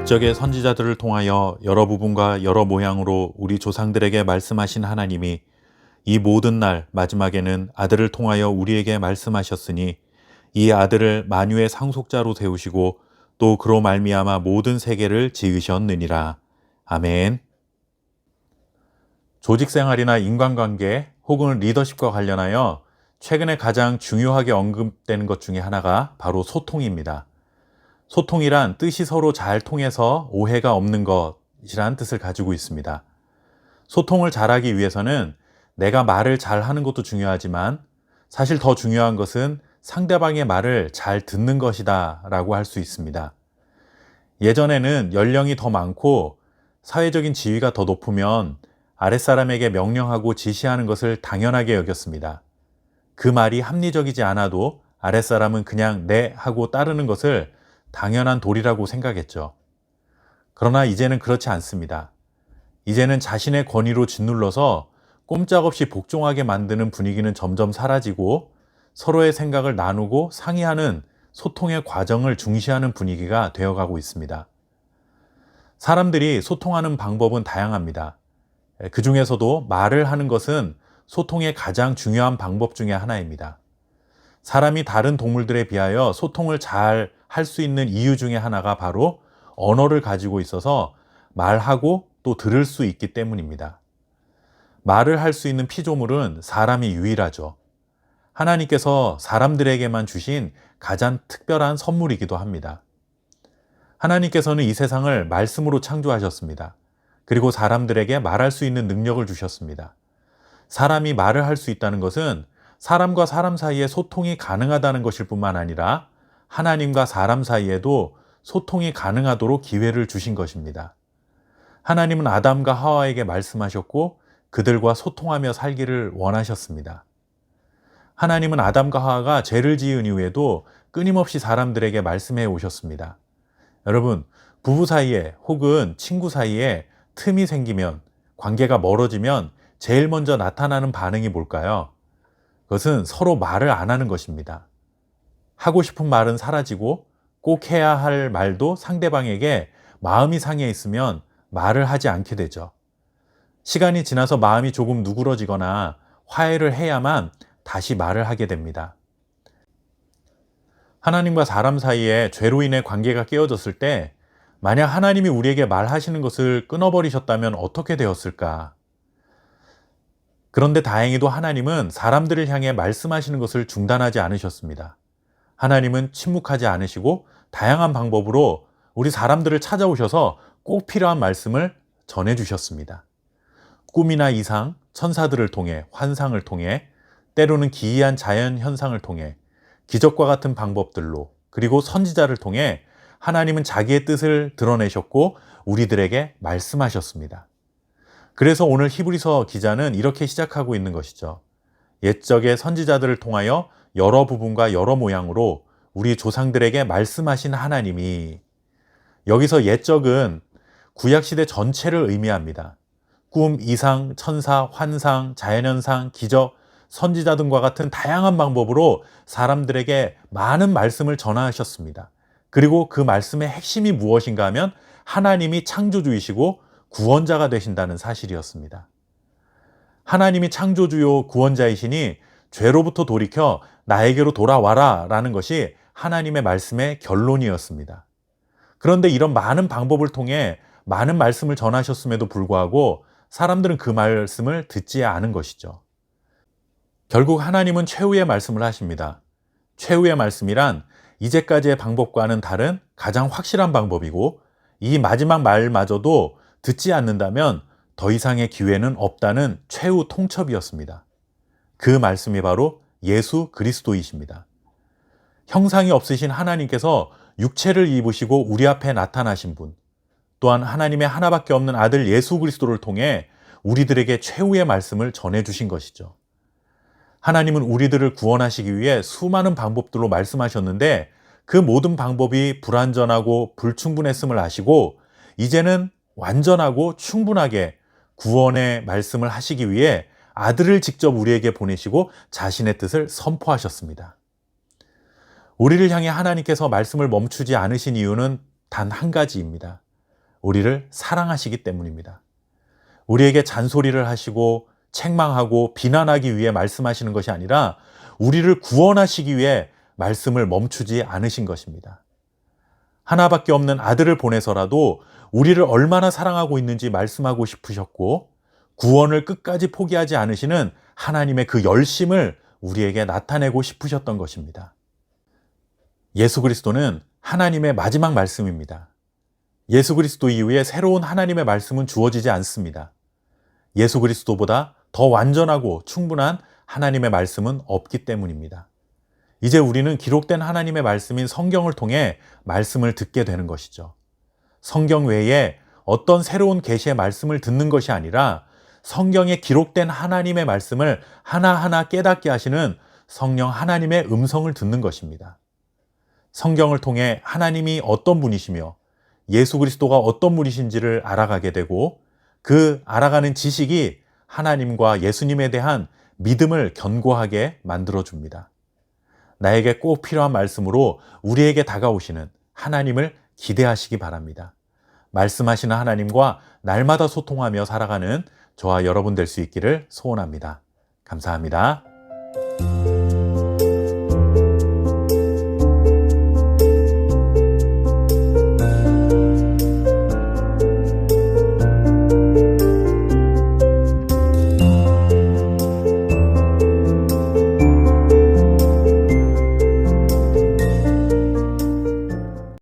옛적의 선지자들을 통하여 여러 부분과 여러 모양으로 우리 조상들에게 말씀하신 하나님이 이 모든 날 마지막에는 아들을 통하여 우리에게 말씀하셨으니 이 아들을 만유의 상속자로 세우시고 또 그로 말미암아 모든 세계를 지으셨느니라. 아멘. 조직 생활이나 인간관계 혹은 리더십과 관련하여 최근에 가장 중요하게 언급되는 것 중에 하나가 바로 소통입니다. 소통이란 뜻이 서로 잘 통해서 오해가 없는 것이란 뜻을 가지고 있습니다. 소통을 잘하기 위해서는 내가 말을 잘 하는 것도 중요하지만 사실 더 중요한 것은 상대방의 말을 잘 듣는 것이다 라고 할 수 있습니다. 예전에는 연령이 더 많고 사회적인 지위가 더 높으면 아랫사람에게 명령하고 지시하는 것을 당연하게 여겼습니다. 그 말이 합리적이지 않아도 아랫사람은 그냥 네 하고 따르는 것을 당연한 도리라고 생각했죠. 그러나 이제는 그렇지 않습니다. 이제는 자신의 권위로 짓눌러서 꼼짝없이 복종하게 만드는 분위기는 점점 사라지고 서로의 생각을 나누고 상의하는 소통의 과정을 중시하는 분위기가 되어가고 있습니다. 사람들이 소통하는 방법은 다양합니다. 그 중에서도 말을 하는 것은 소통의 가장 중요한 방법 중에 하나입니다. 사람이 다른 동물들에 비하여 소통을 잘 할 수 있는 이유 중에 하나가 바로 언어를 가지고 있어서 말하고 또 들을 수 있기 때문입니다. 말을 할 수 있는 피조물은 사람이 유일하죠. 하나님께서 사람들에게만 주신 가장 특별한 선물이기도 합니다. 하나님께서는 이 세상을 말씀으로 창조하셨습니다. 그리고 사람들에게 말할 수 있는 능력을 주셨습니다. 사람이 말을 할 수 있다는 것은 사람과 사람 사이에 소통이 가능하다는 것일 뿐만 아니라 하나님과 사람 사이에도 소통이 가능하도록 기회를 주신 것입니다. 하나님은 아담과 하와에게 말씀하셨고 그들과 소통하며 살기를 원하셨습니다. 하나님은 아담과 하와가 죄를 지은 이후에도 끊임없이 사람들에게 말씀해 오셨습니다. 여러분, 부부 사이에 혹은 친구 사이에 틈이 생기면, 관계가 멀어지면 제일 먼저 나타나는 반응이 뭘까요? 그것은 서로 말을 안 하는 것입니다. 하고 싶은 말은 사라지고 꼭 해야 할 말도 상대방에게 마음이 상해 있으면 말을 하지 않게 되죠. 시간이 지나서 마음이 조금 누그러지거나 화해를 해야만 다시 말을 하게 됩니다. 하나님과 사람 사이에 죄로 인해 관계가 깨어졌을 때 만약 하나님이 우리에게 말하시는 것을 끊어버리셨다면 어떻게 되었을까? 그런데 다행히도 하나님은 사람들을 향해 말씀하시는 것을 중단하지 않으셨습니다. 하나님은 침묵하지 않으시고 다양한 방법으로 우리 사람들을 찾아오셔서 꼭 필요한 말씀을 전해주셨습니다. 꿈이나 이상, 천사들을 통해, 환상을 통해, 때로는 기이한 자연 현상을 통해, 기적과 같은 방법들로, 그리고 선지자를 통해 하나님은 자기의 뜻을 드러내셨고 우리들에게 말씀하셨습니다. 그래서 오늘 히브리서 기자는 이렇게 시작하고 있는 것이죠. 옛적의 선지자들을 통하여 여러 부분과 여러 모양으로 우리 조상들에게 말씀하신 하나님이, 여기서 옛적은 구약시대 전체를 의미합니다. 꿈, 이상, 천사, 환상, 자연현상, 기적, 선지자 등과 같은 다양한 방법으로 사람들에게 많은 말씀을 전하셨습니다. 그리고 그 말씀의 핵심이 무엇인가 하면 하나님이 창조주이시고 구원자가 되신다는 사실이었습니다. 하나님이 창조주요 구원자이시니 죄로부터 돌이켜 나에게로 돌아와라 라는 것이 하나님의 말씀의 결론이었습니다. 그런데 이런 많은 방법을 통해 많은 말씀을 전하셨음에도 불구하고 사람들은 그 말씀을 듣지 않은 것이죠. 결국 하나님은 최후의 말씀을 하십니다. 최후의 말씀이란 이제까지의 방법과는 다른 가장 확실한 방법이고 이 마지막 말마저도 듣지 않는다면 더 이상의 기회는 없다는 최후 통첩이었습니다. 그 말씀이 바로 예수 그리스도이십니다. 형상이 없으신 하나님께서 육체를 입으시고 우리 앞에 나타나신 분, 또한 하나님의 하나밖에 없는 아들 예수 그리스도를 통해 우리들에게 최후의 말씀을 전해주신 것이죠. 하나님은 우리들을 구원하시기 위해 수많은 방법들로 말씀하셨는데 그 모든 방법이 불완전하고 불충분했음을 아시고 이제는 완전하고 충분하게 구원의 말씀을 하시기 위해 아들을 직접 우리에게 보내시고 자신의 뜻을 선포하셨습니다. 우리를 향해 하나님께서 말씀을 멈추지 않으신 이유는 단 한 가지입니다. 우리를 사랑하시기 때문입니다. 우리에게 잔소리를 하시고 책망하고 비난하기 위해 말씀하시는 것이 아니라 우리를 구원하시기 위해 말씀을 멈추지 않으신 것입니다. 하나밖에 없는 아들을 보내서라도 우리를 얼마나 사랑하고 있는지 말씀하고 싶으셨고, 구원을 끝까지 포기하지 않으시는 하나님의 그 열심을 우리에게 나타내고 싶으셨던 것입니다. 예수 그리스도는 하나님의 마지막 말씀입니다. 예수 그리스도 이후에 새로운 하나님의 말씀은 주어지지 않습니다. 예수 그리스도보다 더 완전하고 충분한 하나님의 말씀은 없기 때문입니다. 이제 우리는 기록된 하나님의 말씀인 성경을 통해 말씀을 듣게 되는 것이죠. 성경 외에 어떤 새로운 계시의 말씀을 듣는 것이 아니라 성경에 기록된 하나님의 말씀을 하나하나 깨닫게 하시는 성령 하나님의 음성을 듣는 것입니다. 성경을 통해 하나님이 어떤 분이시며 예수 그리스도가 어떤 분이신지를 알아가게 되고, 그 알아가는 지식이 하나님과 예수님에 대한 믿음을 견고하게 만들어줍니다. 나에게 꼭 필요한 말씀으로 우리에게 다가오시는 하나님을 기대하시기 바랍니다. 말씀하시는 하나님과 날마다 소통하며 살아가는 저와 여러분 될 수 있기를 소원합니다. 감사합니다.